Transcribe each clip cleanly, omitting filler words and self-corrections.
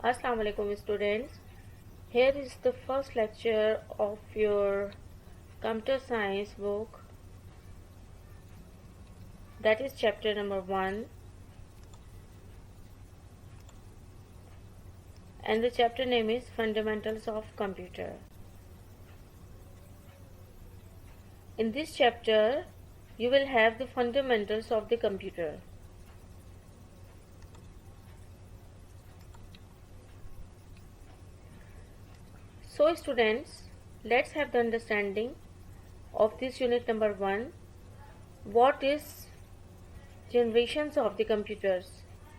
Assalamu alaikum students. Here is the first lecture of your computer science book, that is chapter number 1, and the chapter name is Fundamentals of Computer. In this chapter you will have the fundamentals of the computer. So students, let's have the understanding of this unit number 1. What is generations of the computers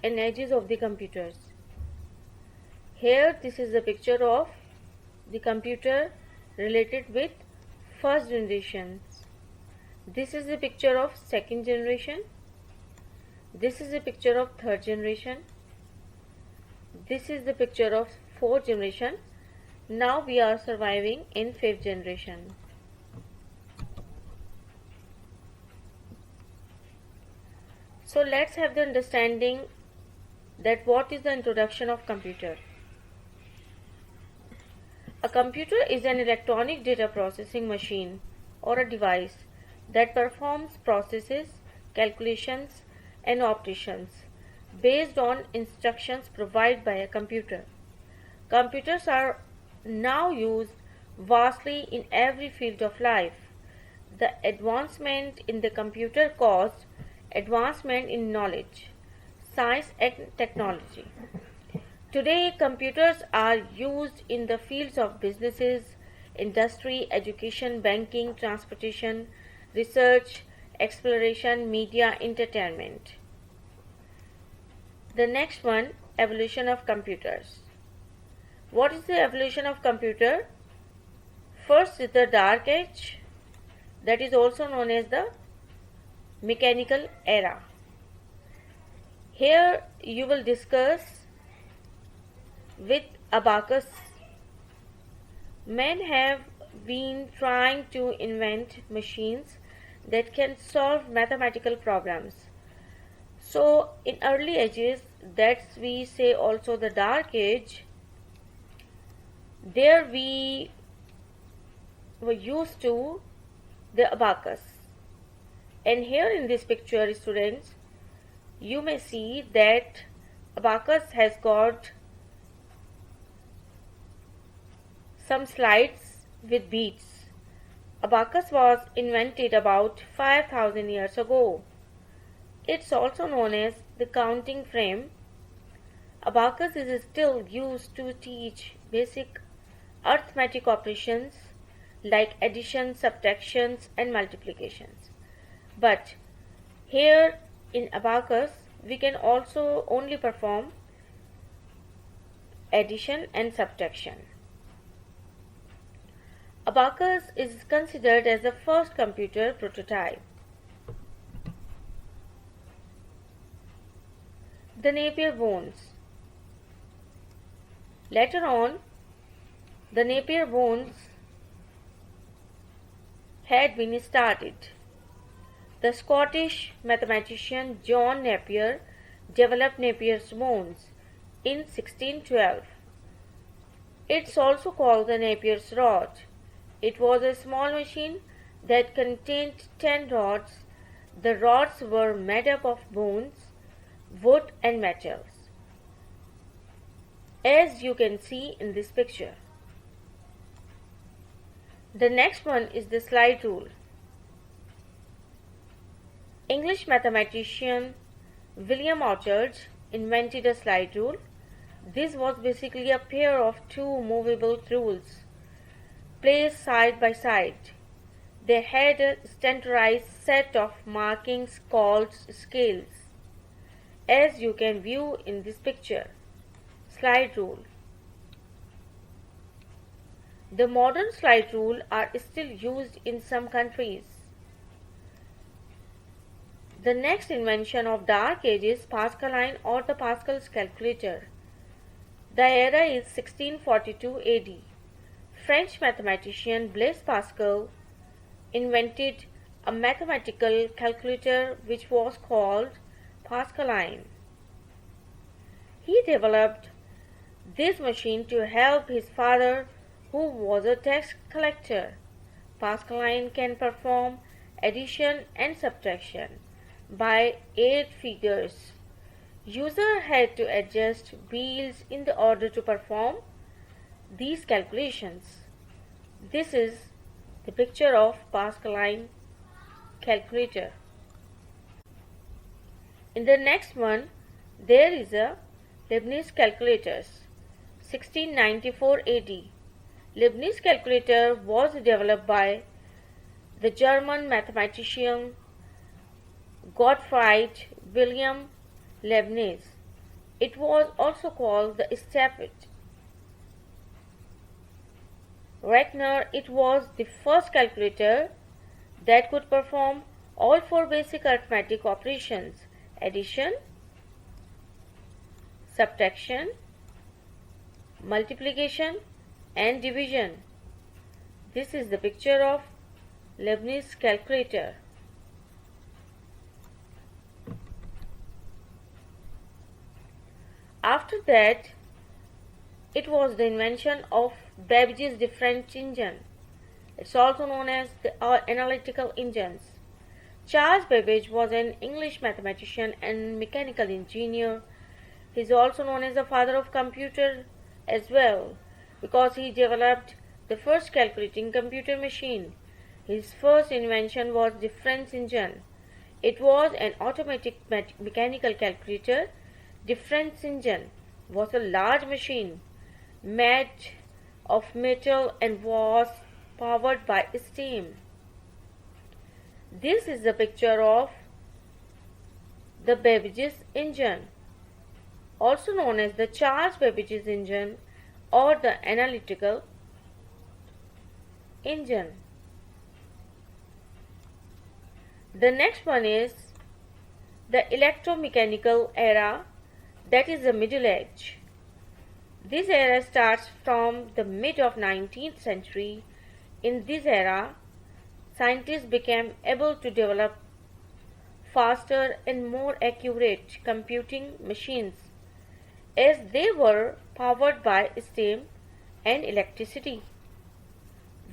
and ages of the computers? Here this is a picture of the computer related with first generation. This is a picture of second generation. This is a picture of third generation. This is the picture of fourth generation. Now we are surviving in fifth generation. So let's have the understanding that what is the introduction of computer. A computer is an electronic data processing machine or a device that performs processes, calculations and operations based on instructions provided by a computer. Computers are now used vastly in every field of life. The advancement in the computer caused advancement in knowledge, science and technology. Today, computers are used in the fields of businesses, industry, education, banking, transportation, research, exploration, media, entertainment. The next one, evolution of computers. What is the evolution of computer? First is the dark age, that is also known as the mechanical era. Here you will discuss with abacus. Men have been trying to invent machines that can solve mathematical problems. So in early ages, that's we say also the dark age, there we were used to the abacus. And here in this picture, students, you may see that abacus has got some slides with beads. Abacus was invented about 5,000 years ago. It's also known as the counting frame. Abacus is still used to teach basic arithmetic operations like addition, subtractions and multiplications. But here in abacus we can also only perform addition and subtraction. Abacus is considered as the first computer prototype. The Napier bones. Later on, the Napier bones had been started. The Scottish mathematician John Napier developed Napier's bones in 1612. It's also called the Napier's rod. It was a small machine that contained 10 rods. The rods were made up of bones, wood and metals, as you can see in this picture. The next one is the slide rule. English mathematician William Orchard invented a slide rule. This was basically a pair of two movable rules placed side by side. They had a standardized set of markings called scales, as you can view in this picture. Slide rule. The modern slide rule are still used in some countries. The next invention of dark age is Pascaline or the Pascal's calculator. The era is 1642 AD. French mathematician Blaise Pascal invented a mathematical calculator which was called Pascaline. He developed this machine to help his father, who was a tax collector. Pascaline can perform addition and subtraction by 8 figures. User had to adjust wheels in the order to perform these calculations. This is the picture of Pascaline calculator. In the next one, there is a Leibniz calculators. 1694 AD. Leibniz calculator was developed by the German mathematician Gottfried Wilhelm Leibniz. It was also called the Staplet. Rechner, it was the first calculator that could perform all 4 basic arithmetic operations: addition, subtraction, multiplication and division. This is the picture of Leibniz calculator. After that, it was the invention of Babbage's difference engine. It's also known as the analytical engines. Charles Babbage was an English mathematician and mechanical engineer. He is also known as the father of computer as well, because he developed the first calculating computer machine. His first invention was difference engine. It was an automatic mechanical calculator. Difference engine was a large machine made of metal and was powered by steam. This is a picture of the Babbage's engine, also known as the Charles Babbage's engine or the analytical engine. The next one is the electromechanical era, that is the Middle Age. This era starts from the mid of 19th century. In this era, scientists became able to develop faster and more accurate computing machines as they were powered by steam and electricity.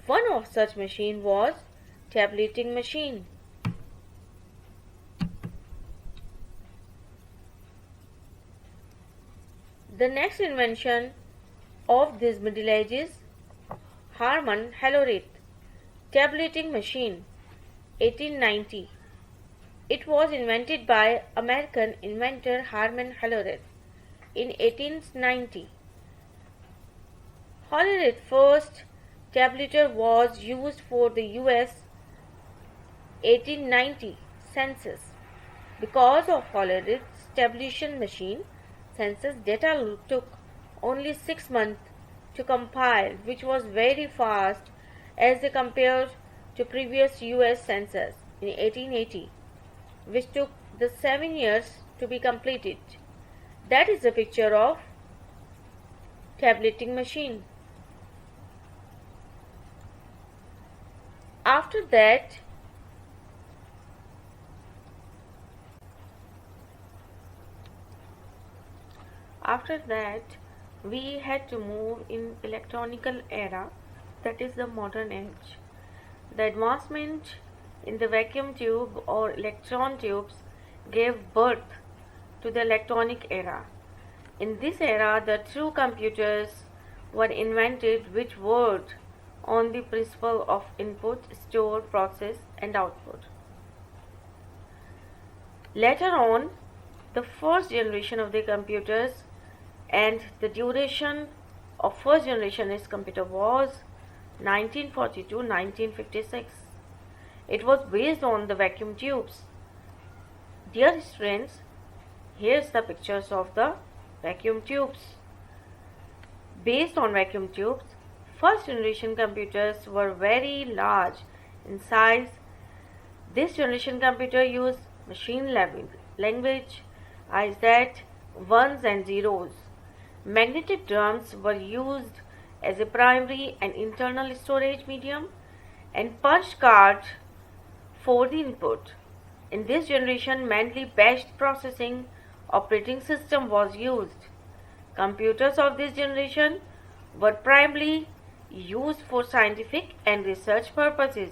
One of such machine was tabulating machine. The next invention of this Middle Age is Harman Hellorith tabulating machine, 1890. It was invented by American inventor Harman Hellorith in 1890. Hellorith's first tabulator was used for the US 1890 census. Because of Hellorith's tabulation machine, census data took only 6 months to compile, which was very fast as they compared to previous US census in 1880, which took the 7 years to be completed. That is a picture of tabulating machine. After that, we had to move in electronical era, that is the modern age. The advancement in the vacuum tube or electron tubes gave birth to the electronic era. In this era, the true computers were invented, which worked on the principle of input, store, process and output. Later on, the first generation of the computers and the duration of first generation is computer was 1942-1956. It was based on the vacuum tubes. Dear students, here's the pictures of the vacuum tubes. Based on vacuum tubes, first generation computers were very large in size. This generation computer used machine language, is that ones and zeros. Magnetic drums were used as a primary and internal storage medium, and punch cards for the input. In this generation, mainly batch processing operating system was used. Computers of this generation were primarily used for scientific and research purposes.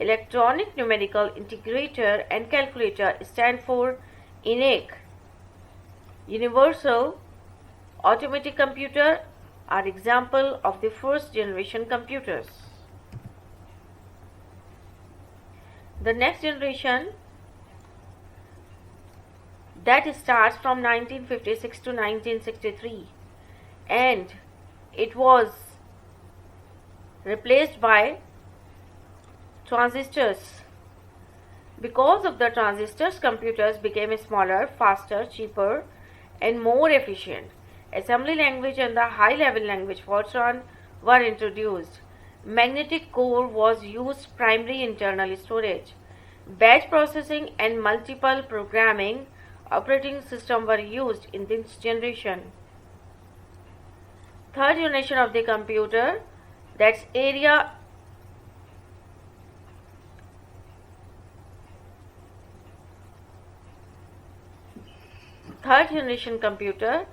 Electronic numerical integrator and calculator stand for ENIAC. Universal automatic computer are example of the first generation computers. The next generation that starts from 1956 to 1963, and it was replaced by transistors. Because of the transistors, computers became smaller, faster, cheaper, and more efficient. Assembly language and the high-level language Fortran were introduced. Magnetic core was used primarily internal storage. Batch processing and multiple programming operating system were used in this generation. Third generation of the computer, that's area third generation computer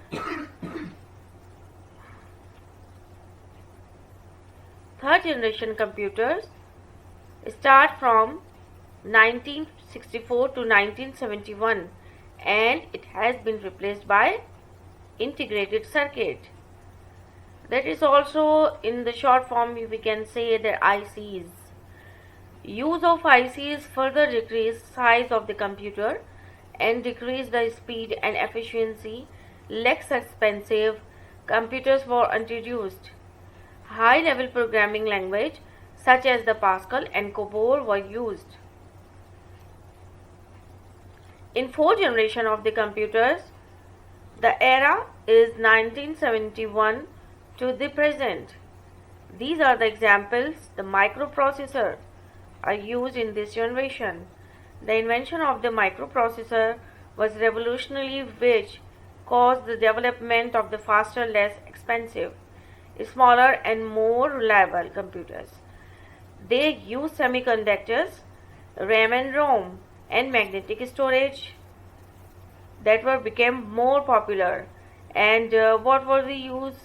third generation computers start from 1964 to 1971, and it has been replaced by integrated circuit. That is also in the short form we can say the ICs. Use of ICs further decreased size of the computer and decrease the speed and efficiency. Less expensive computers were introduced. High-level programming language such as the Pascal and COBOL were used. In fourth generation of the computers, the era is 1971 to the present. These are the examples. The microprocessor are used in this generation. The invention of the microprocessor was revolutionary, which caused the development of the faster, less expensive, smaller and more reliable computers. They use semiconductors, RAM and ROM, and magnetic storage that became more popular. And what were the use?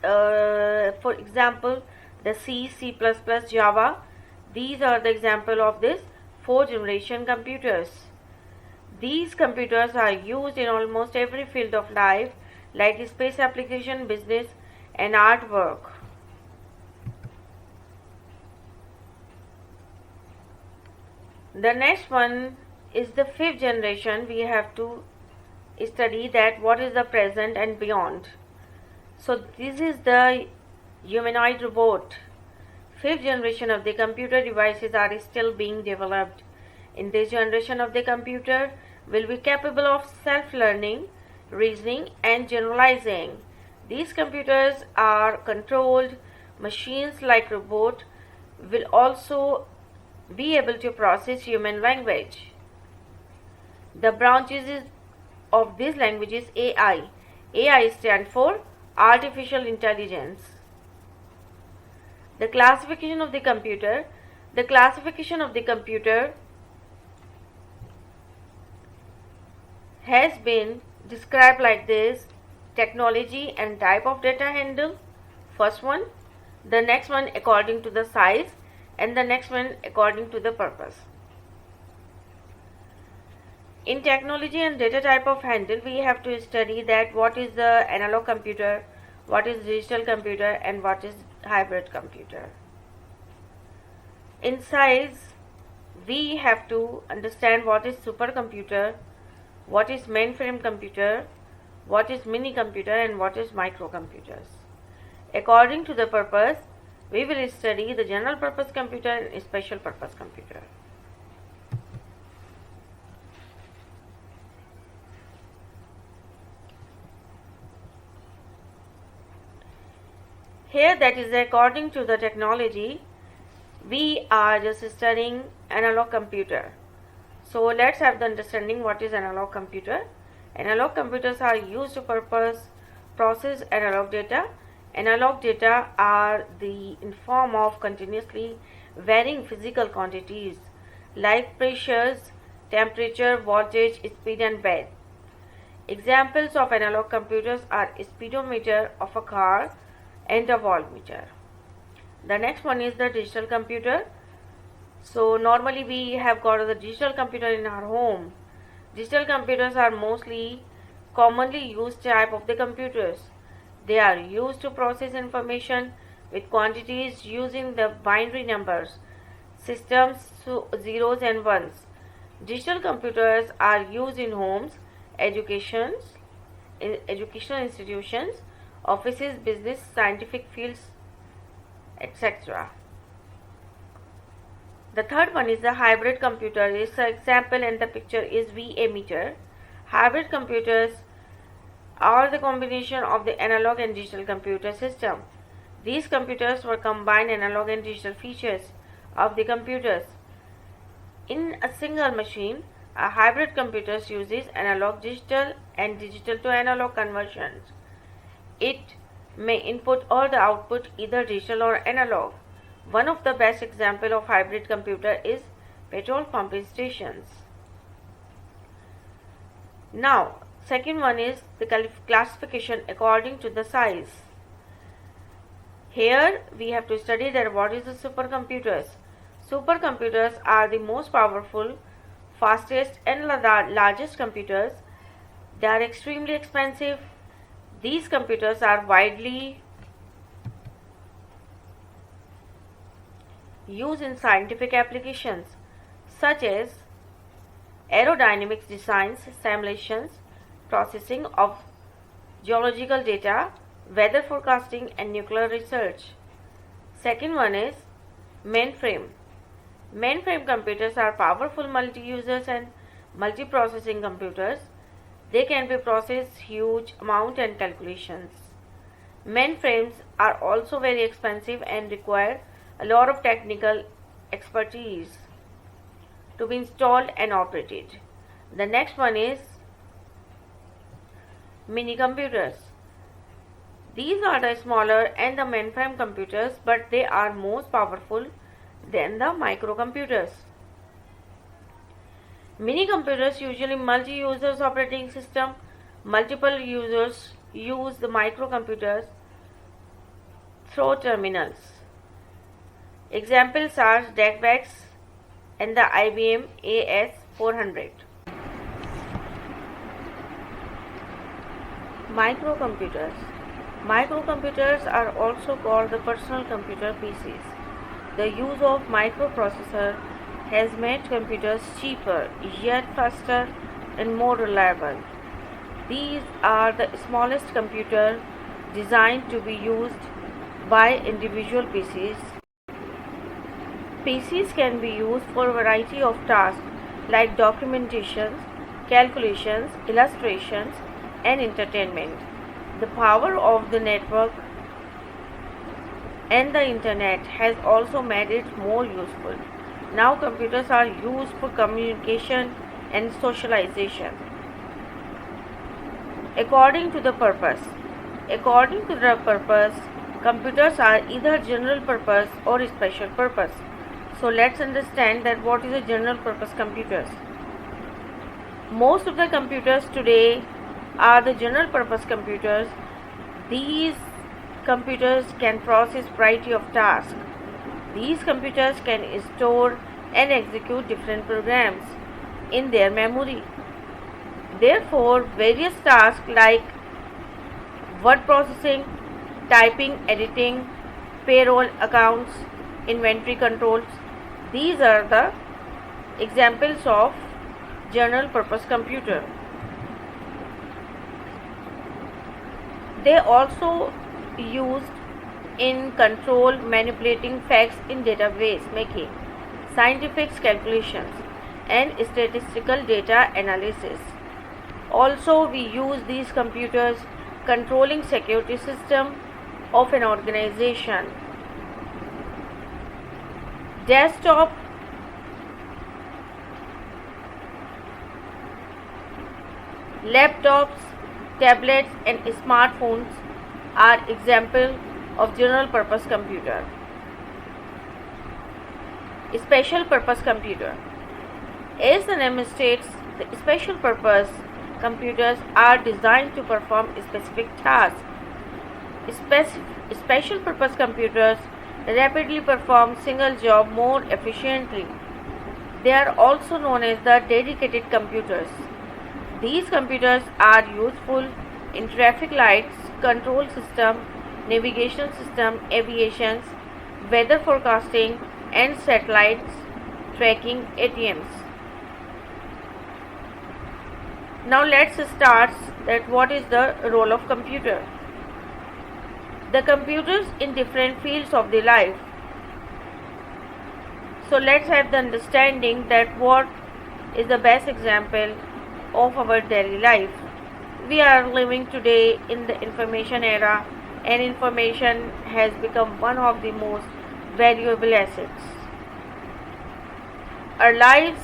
For example, the C, C++, Java. These are the example of this fourth generation computers. These computers are used in almost every field of life, like space application, business, and artwork. The next one is the fifth generation. We have to study that what is the present and beyond. So this is the humanoid robot. Fifth generation of the computer devices are still being developed. In this generation of the computer will be capable of self-learning, reasoning, and generalizing. These computers are controlled machines like robot will also be able to process human language. The branches of this language is AI. AI stands for artificial intelligence. The classification of the computer. The classification of the computer has been described like this: technology and type of data handle, first one, the next one according to the size, and the next one according to the purpose. In technology and data type of handle, we have to study that what is the analog computer, what is digital computer, and what is hybrid computer. In size, we have to understand what is supercomputer, what is mainframe computer, what is mini computer, and what is microcomputers. According to the purpose, we will study the general purpose computer and special purpose computer. Here, that is according to the technology, we are just studying analog computer. So let's have the understanding what is analog computer. Analog computers are used to process analog data. Analog data are in form of continuously varying physical quantities like pressures, temperature, voltage, speed, and breadth. Examples of analog computers are a speedometer of a car and a voltmeter. The next one is the digital computer. So normally we have got the digital computer in our home. Digital computers are mostly commonly used type of the computers. They are used to process information with quantities using the binary numbers, systems, zeros and ones. Digital computers are used in homes, educational institutions, offices, business, scientific fields, etc. The third one is the hybrid computer. This example and the picture is VA meter. Hybrid computers are the combination of the analog and digital computer system. These computers were combined analog and digital features of the computers. In a single machine, a hybrid computer uses analog digital and digital to analog conversions. It may input or the output either digital or analog. One of the best examples of hybrid computer is petrol pumping stations. Now, second one is the classification according to the size. Here we have to study that what is the supercomputers. Supercomputers are the most powerful, fastest and largest computers. They are extremely expensive. These computers are widely used in scientific applications such as aerodynamics designs, simulations, processing of geological data, weather forecasting and nuclear research. Second one is mainframe. Mainframe computers are powerful multi-users and multi-processing computers. They can be processed huge amount and calculations. Mainframes are also very expensive and require a lot of technical expertise to be installed and operated. The next one is mini computers. These are the smaller and the mainframe computers, but they are most powerful than the microcomputers. Mini computers usually multi-users operating system. Multiple users use the microcomputers through terminals. Examples are DECVAX and the IBM AS400. Microcomputers. Microcomputers are also called the personal computer PCs. The use of microprocessor has made computers cheaper, yet faster and more reliable. These are the smallest computer designed to be used by individual PCs. PCs can be used for a variety of tasks like documentations, calculations, illustrations, and entertainment. The power of the network and the internet has also made it more useful. Now computers are used for communication and socialization. According to the purpose. According to the purpose, computers are either general purpose or special purpose. So let's understand that what is a general purpose computers. Most of the computers today are the general purpose computers. These computers can process variety of tasks. These computers can store and execute different programs in their memory. Therefore, various tasks like word processing, typing, editing, payroll accounts, inventory controls, these are the examples of general purpose computer. They also used in control, manipulating facts in database making, scientific calculations and statistical data analysis. Also, we use these computers controlling security system of an organization. Desktop, laptops, tablets and smartphones are examples of general purpose computer. Special purpose computer. As the name states, the special purpose computers are designed to perform specific tasks. Special purpose computers rapidly perform single job more efficiently. They are also known as the dedicated computers. These computers are useful in traffic lights, control system, navigation system, aviation, weather forecasting, and satellites tracking ATMs. Now let's start that what is the role of computer. The computers in different fields of the life. So let's have the understanding that what is the best example of our daily life. We are living today in the information era, and information has become one of the most valuable assets. Our lives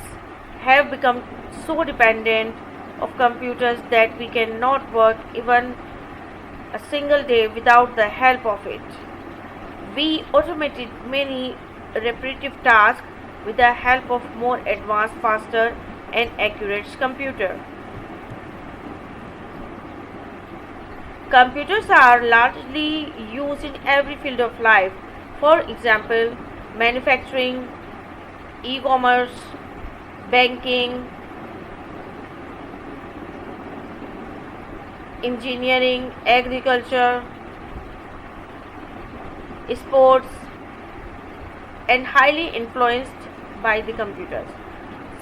have become so dependent of computers that we cannot work even a single day without the help of it. We automated many repetitive tasks with the help of more advanced, faster, and accurate computer. Computers are largely used in every field of life. For example, manufacturing, e-commerce, banking, engineering, agriculture, sports, and highly influenced by the computers.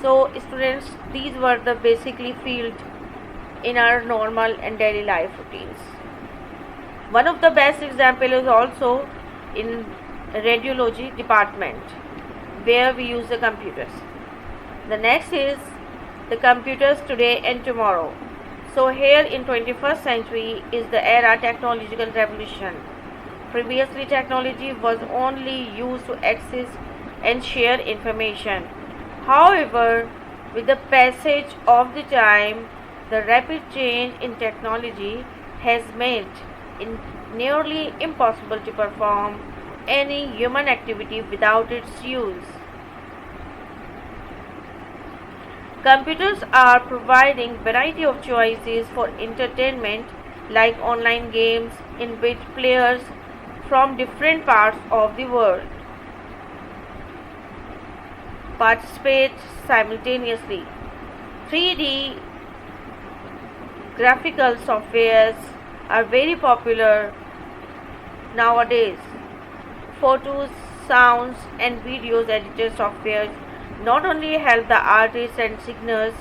So students, these were the basically field in our normal and daily life routines. One of the best example is also in radiology department where we use the computers. The next is the computers today and tomorrow. So here in 21st century is the era technological revolution. Previously technology was only used to access and share information. However, with the passage of the time, the rapid change in technology has made it nearly impossible to perform any human activity without its use. Computers are providing variety of choices for entertainment like online games in which players from different parts of the world participate simultaneously. 3D graphical softwares are very popular nowadays. Photos, sounds, and videos editor softwares not only help the artists and singers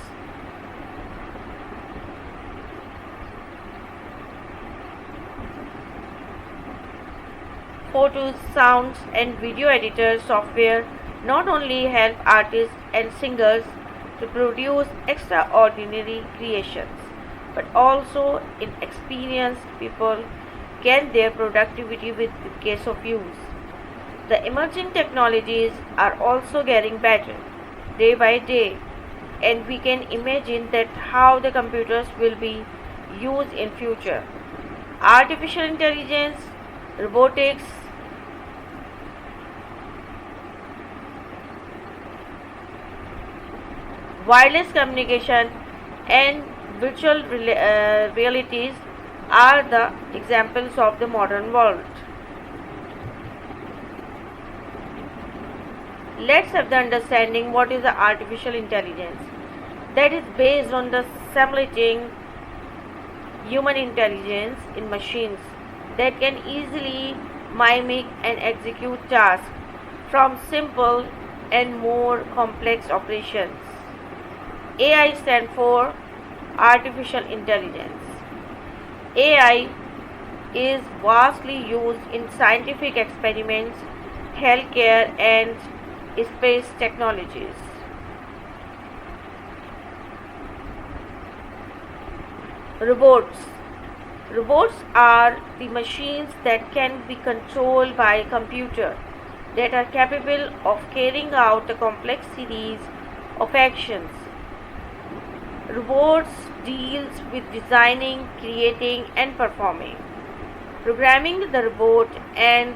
photos, sounds, and video editor software not only help artists and singers to produce extraordinary creations, but also inexperienced people get their productivity with the case of use. The emerging technologies are also getting better day by day, and we can imagine that how the computers will be used in future. Artificial intelligence, robotics, wireless communication, and virtual realities are the examples of the modern world. Let's have the understanding what is the artificial intelligence. That is based on the simulating human intelligence in machines that can easily mimic and execute tasks from simple and more complex operations. AI stands for artificial intelligence. AI is vastly used in scientific experiments, healthcare, and space technologies. Robots. Robots are the machines that can be controlled by a computer that are capable of carrying out a complex series of actions. Robots deals with designing, creating, and performing. Programming the robot, and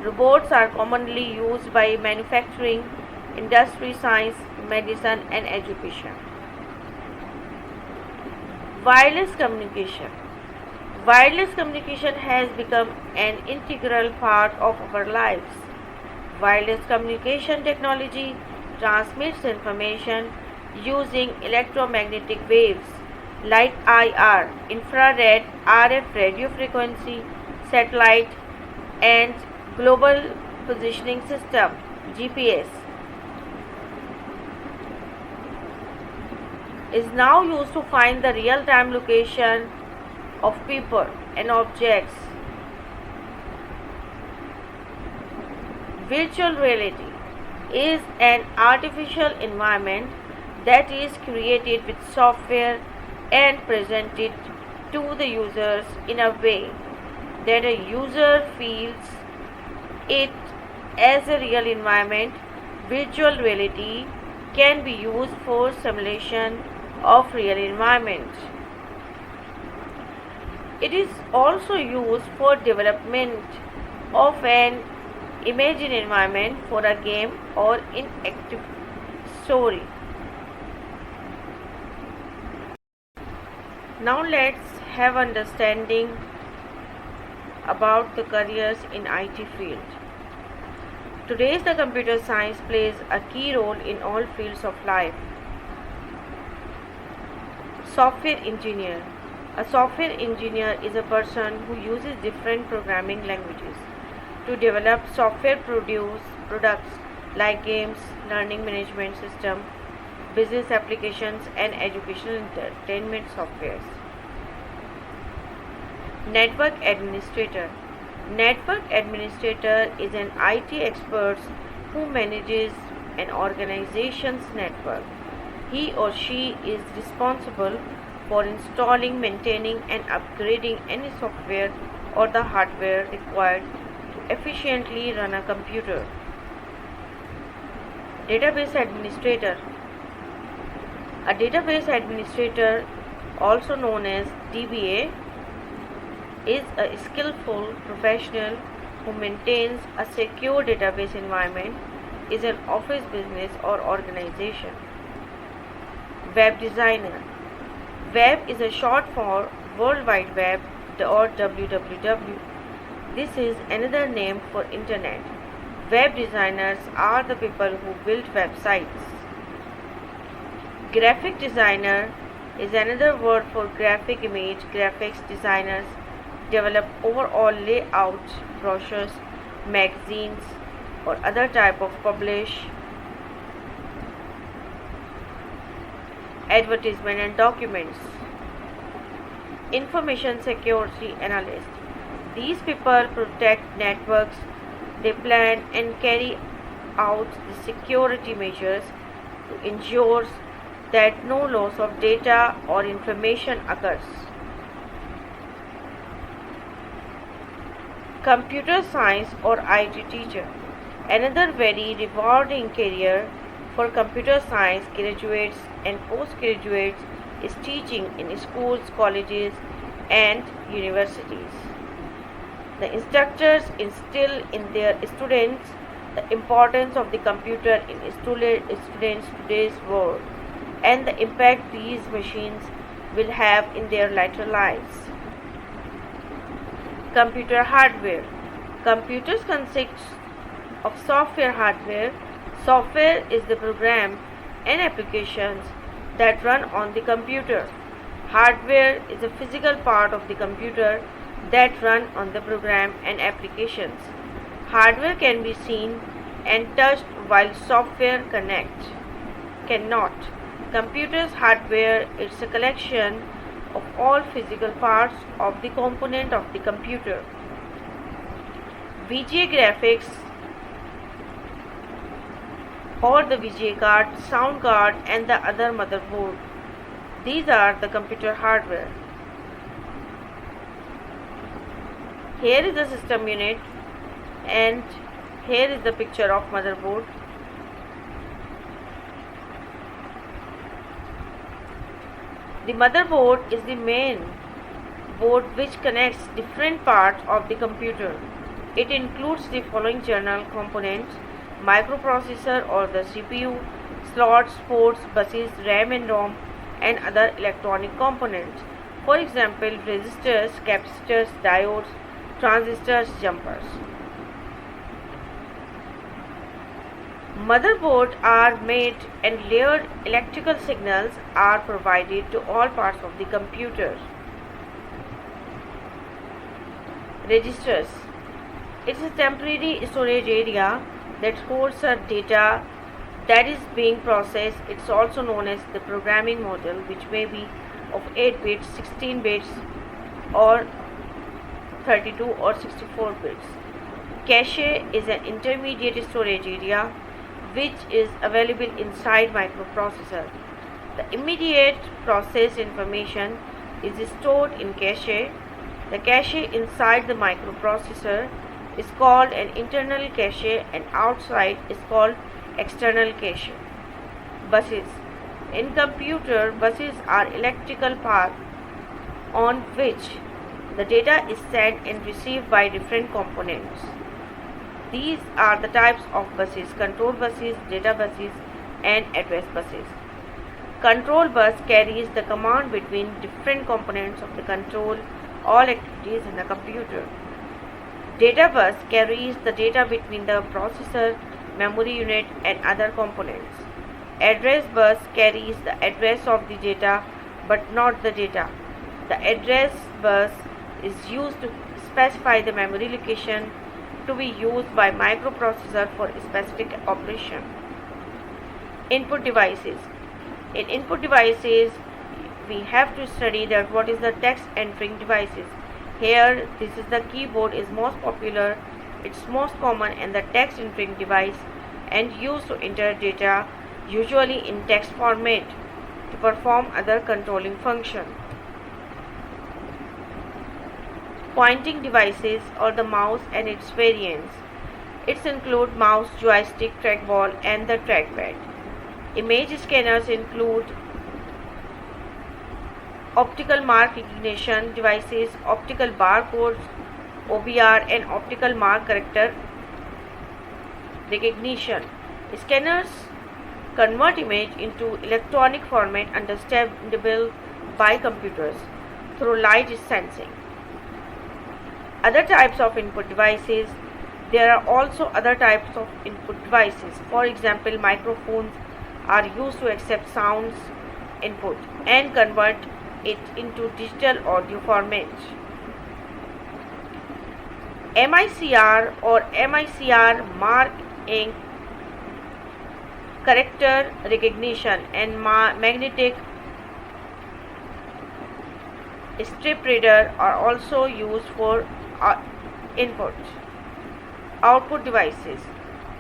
robots are commonly used by manufacturing, industry, science, medicine, and education. Wireless communication. Wireless communication has become an integral part of our lives. Wireless communication technology transmits information using electromagnetic waves like IR, infrared, RF radio frequency, satellite, and global positioning system GPS is now used to find the real-time location of people and objects. Virtual reality is an artificial environment that is created with software and presented to the users in a way that a user feels it as a real environment. Virtual reality can be used for simulation of real environment. It is also used for development of an imagined environment for a game or interactive story. Now let's have understanding about the careers in IT field. Today the computer science plays a key role in all fields of life. Software engineer. A software engineer is a person who uses different programming languages to develop software products like games, learning management system, business applications, and educational entertainment softwares. Network administrator. Network administrator is an IT expert who manages an organization's network. He or she is responsible for installing, maintaining, and upgrading any software or the hardware required to efficiently run a computer. Database administrator. A database administrator, also known as DBA, is a skillful professional who maintains a secure database environment in an office, business, or organization. Web designer. Web is a short for World Wide Web or WWW. This is another name for Internet. Web designers are the people who build websites. Graphic designer is another word for graphic image. Graphics designers develop overall layout, brochures, magazines, or other type of publish advertisement and documents. Information security analyst. These people protect networks. They plan and carry out the security measures to ensure that no loss of data or information occurs. Computer science or IT teacher. Another very rewarding career for computer science graduates and postgraduates is teaching in schools, colleges, and universities. The instructors instill in their students the importance of the computer in students' today's world and the impact these machines will have in their later lives. Computer hardware. Computers consist of software hardware. Software is the program and applications that run on the computer. Hardware is a physical part of the computer that run on the program and applications. Hardware can be seen and touched while software cannot. Computer's hardware is a collection of all physical parts of the component of the computer. VGA graphics or the VGA card, sound card, and the other motherboard. These are the computer hardware. Here is the system unit and here is the picture of motherboard. The motherboard is the main board which connects different parts of the computer. It includes the following general components: microprocessor or the CPU, slots, ports, buses, RAM and ROM, and other electronic components. For example, resistors, capacitors, diodes, transistors, jumpers. Motherboards are made and layered electrical signals are provided to all parts of the computer. Registers. It is a temporary storage area that holds the data that is being processed. It's also known as the programming module, which may be of 8 bits, 16 bits, or 32 or 64 bits. Cache is an intermediate storage area which is available inside microprocessor. The immediate processed information is stored in cache. The cache inside the microprocessor is called an internal cache and outside is called external cache. Buses. In computer, buses are electrical paths on which the data is sent and received by different components. These are the types of buses: control buses, data buses, and address buses. Control bus carries the command between different components of the control all activities in the computer. Data bus carries the data between the processor, memory unit, and other components. Address bus carries the address of the data but not the data. The address bus is used to specify the memory location to be used by microprocessor for specific operation. Input devices. In input devices, we have to study that what is the text entering devices. Here, this is the keyboard is most popular, it's most common and the text entering device and used to enter data usually in text format to perform other controlling function. Pointing devices or the mouse and its variants. It include mouse, joystick, trackball and the trackpad. Image scanners include optical mark recognition devices, optical barcodes, OBR and optical mark character recognition. Scanners convert image into electronic format understandable by computers through light sensing. Other types of input devices. There are also other types of input devices. For example, microphones are used to accept sounds input and convert it into digital audio format. MICR or MICR marking character recognition and magnetic strip reader are also used for input. Output devices.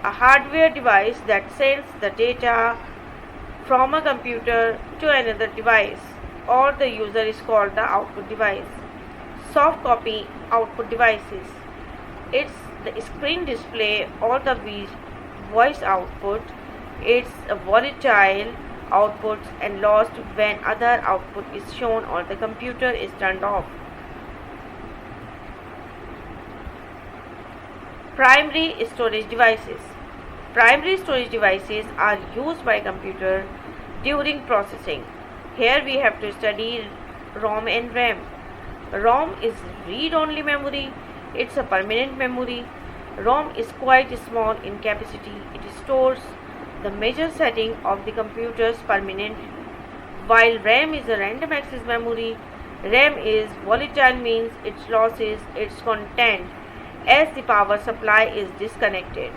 A hardware device that sends the data from a computer to another device or the user is called the output device. Soft copy output devices. It's the screen display or the voice output. It's a volatile output and lost when other output is shown or the computer is turned off. Primary storage devices. Primary storage devices are used by computer during processing. Here we have to study ROM and RAM. ROM is read-only memory. It's a permanent memory. ROM is quite small in capacity. It stores the major setting of the computer's permanently, while RAM is a random access memory. RAM is volatile, means it loses its content as the power supply is disconnected.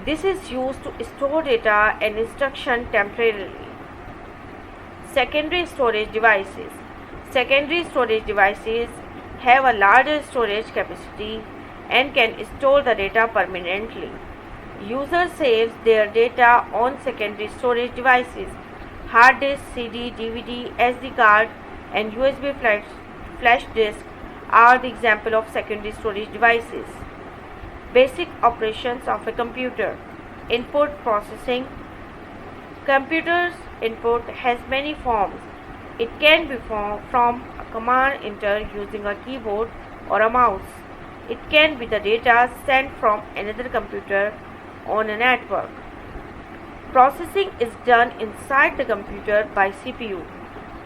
This is used to store data and instruction temporarily. Secondary storage devices. Secondary storage devices have a larger storage capacity and can store the data permanently. User saves their data on secondary storage devices. Hard disk, CD, DVD, SD card, and USB flash disk are the example of secondary storage devices. Basic operations of a computer. Input processing. Computer's input has many forms. It can be from a command enter using a keyboard or a mouse. It can be the data sent from another computer on a network. Processing is done inside the computer by CPU.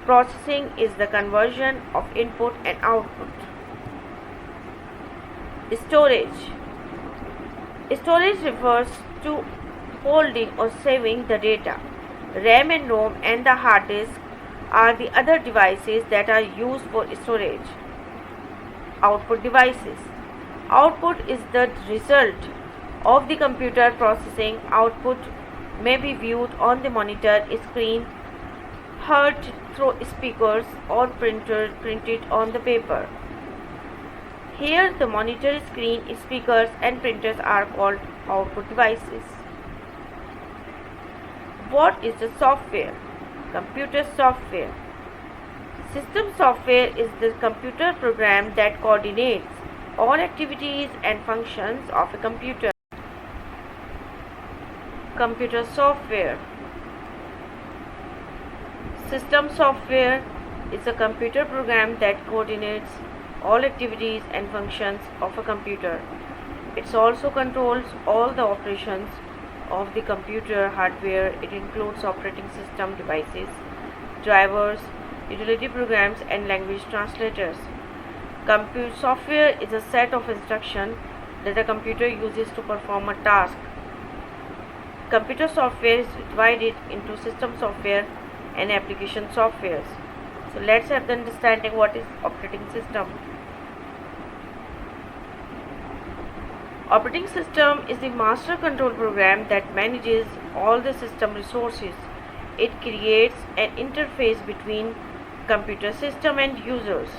Processing is the conversion of input and output. Storage. Storage refers to holding or saving the data. RAM and ROM and the hard disk are the other devices that are used for storage. Output devices. Output is the result of the computer processing. Output may be viewed on the monitor screen, heard through speakers, or printed on the paper. Here the monitor, screen, speakers and printers are called output devices. What is the software? Computer software. System software is the computer program that coordinates all activities and functions of a computer. Computer software. System software is a computer program that coordinates all activities and functions of a computer. It also controls all the operations of the computer hardware. It includes operating system devices, drivers, utility programs and language translators. Computer software is a set of instructions that a computer uses to perform a task. Computer software is divided into system software and application softwares. So let's have the understanding what is operating system. Operating system is the master control program that manages all the system resources. It creates an interface between computer system and users.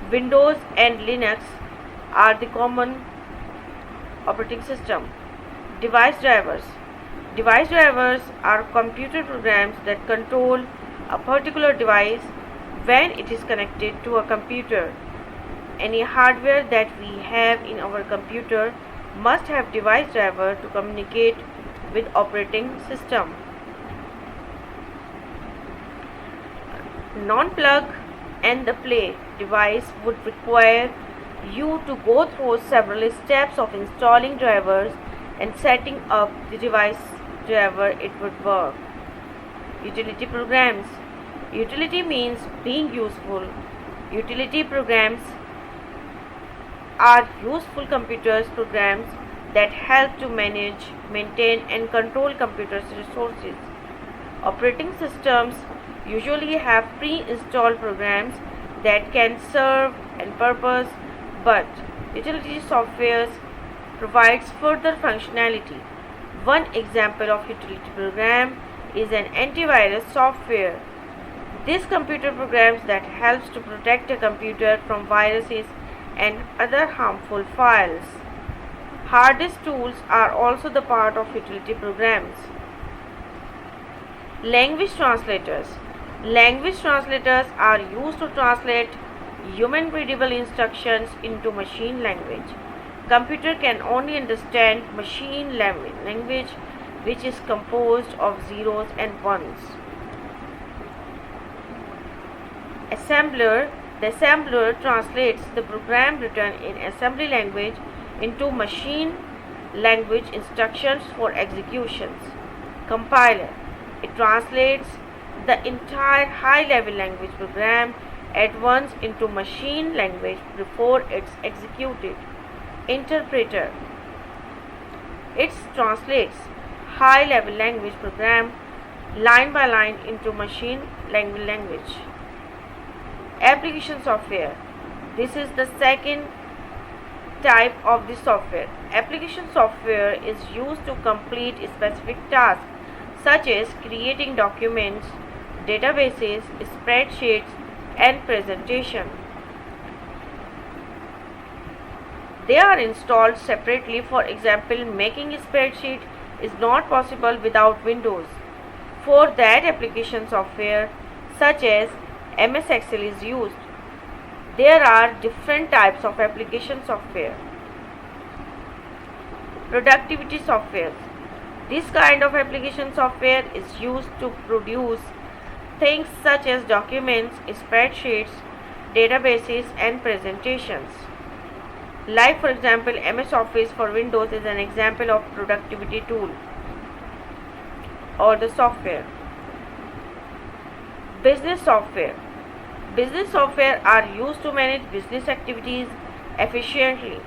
Windows and Linux are the common operating system. Device drivers. Device drivers are computer programs that control a particular device when it is connected to a computer. Any hardware that we have in our computer must have device driver to communicate with operating system. Non-plug and the play device would require you to go through several steps of installing drivers and setting up the device driver it would work. Utility programs. Utility means being useful. Utility programs are useful computers programs that help to manage, maintain and control computers' resources. Operating systems usually have pre-installed programs that can serve a purpose, but utility software provides further functionality. One example of utility program is an antivirus software. This computer programs that helps to protect a computer from viruses and other harmful files. Hard disk tools are also the part of utility programs. Language translators. Language translators are used to translate human readable instructions into machine language. Computer can only understand machine language, which is composed of zeros and ones. Assembler. The assembler translates the program written in assembly language into machine language instructions for executions. Compiler. It translates the entire high-level language program at once into machine language before it's executed. Interpreter. It translates high-level language program line by line into machine language. Application software. This is the second type of the software. Application software is used to complete specific tasks such as creating documents, databases, spreadsheets, and presentation. They are installed separately. For example, making a spreadsheet is not possible without Windows. For that, application software such as MS Excel is used. There are different types of application software. Productivity software. This kind of application software is used to produce things such as documents, spreadsheets, databases, and presentations. Like for example, MS Office for Windows is an example of productivity tool. or the software. Business software. Business software are used to manage business activities efficiently.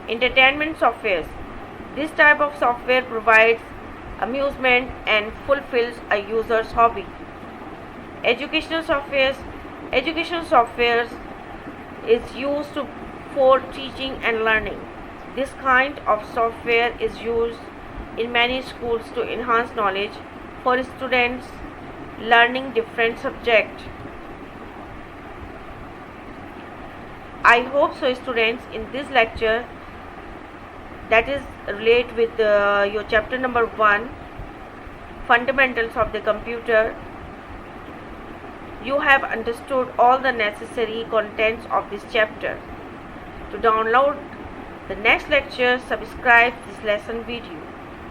Entertainment softwares. This type of software provides amusement and fulfills a user's hobby. Educational softwares. Educational software is used for teaching and learning. This kind of software is used in many schools to enhance knowledge for students learning different subjects. I hope so, students, in this lecture, that is relate with your chapter number 1, fundamentals of the computer, you have understood all the necessary contents of this chapter. To download the next lecture, subscribe this lesson video.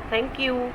Thank you.